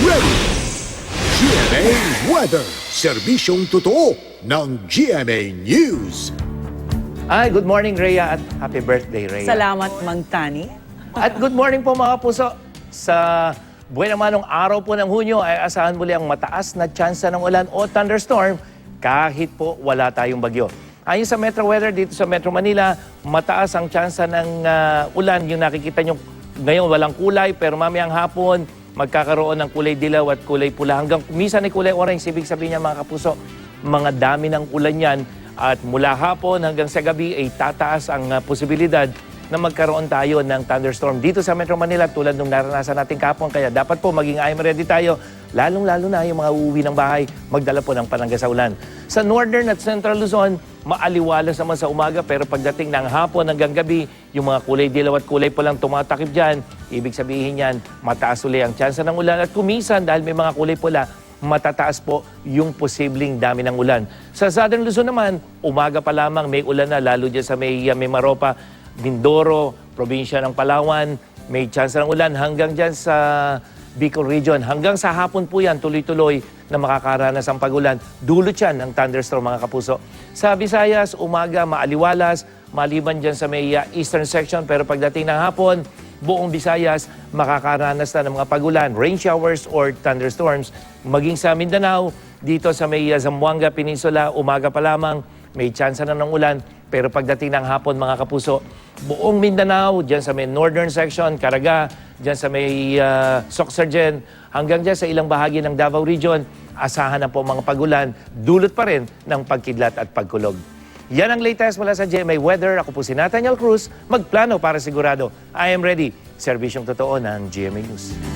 ready. GMA Weather, serbisyong totoo ng GMA News. Ay, good morning, Rhea, at happy birthday, Rhea. Salamat, Mang Tani. At good morning po, mga puso. Sa buwan naman ng araw po ng Hunyo ay asahan muli ang mataas na tsansa ng ulan o thunderstorm kahit po wala tayong bagyo. Ayon sa Metro Weather dito sa Metro Manila, mataas ang tsansa ng ulan. Yung nakikita nyo ngayon walang kulay, pero mamayang hapon magkakaroon ng kulay dilaw at kulay pula. Hanggang minsan ay kulay orange, ibig sabihin niya mga kapuso, mga dami ng ulan yan. At mula hapon hanggang sa gabi ay tataas ang posibilidad na magkaroon tayo ng thunderstorm dito sa Metro Manila tulad ng naranasan natin kahapon. Kaya dapat po maging I'm ready tayo, lalong-lalo na yung mga uuwi ng bahay, magdala po ng panangga sa ulan. Sa Northern at Central Luzon, maaliwalas naman sa umaga pero pagdating ng hapon hanggang gabi, yung mga kulay dilaw at kulay pulang tumatakip dyan, ibig sabihin yan, mataas uli ang tsansa ng ulan. At kumisan dahil may mga kulay pula, matataas po yung posibleng dami ng ulan. Sa Southern Luzon naman, umaga pa lamang may ulan na, lalo dyan sa may Maropa, Mindoro, probinsya ng Palawan, may chance ng ulan hanggang dyan sa Bicol Region. Hanggang sa hapon po yan, tuloy-tuloy na makakaranas ang pagulan. Dulot yan ng thunderstorm, mga kapuso. Sa Visayas, umaga, maaliwalas, maliban dyan sa may eastern section, pero pagdating ng hapon, buong Visayas, makakaranas na ng mga pagulan, rain showers or thunderstorms. Maging sa Mindanao, dito sa may Zamboanga Peninsula, umaga pa lamang, may chance na ng ulan. Pero pagdating ng hapon, mga kapuso, buong Mindanao, dyan sa may northern section, Caraga, dyan sa may Soxargen, hanggang dyan sa ilang bahagi ng Davao Region, asahan na po mga pagulan, dulot pa rin ng pagkidlat at pagkulog. Yan ang latest mula sa GMA Weather. Ako po si Nathaniel Cruz, magplano para sigurado. I am ready. Serbisyong totoo ng GMA News.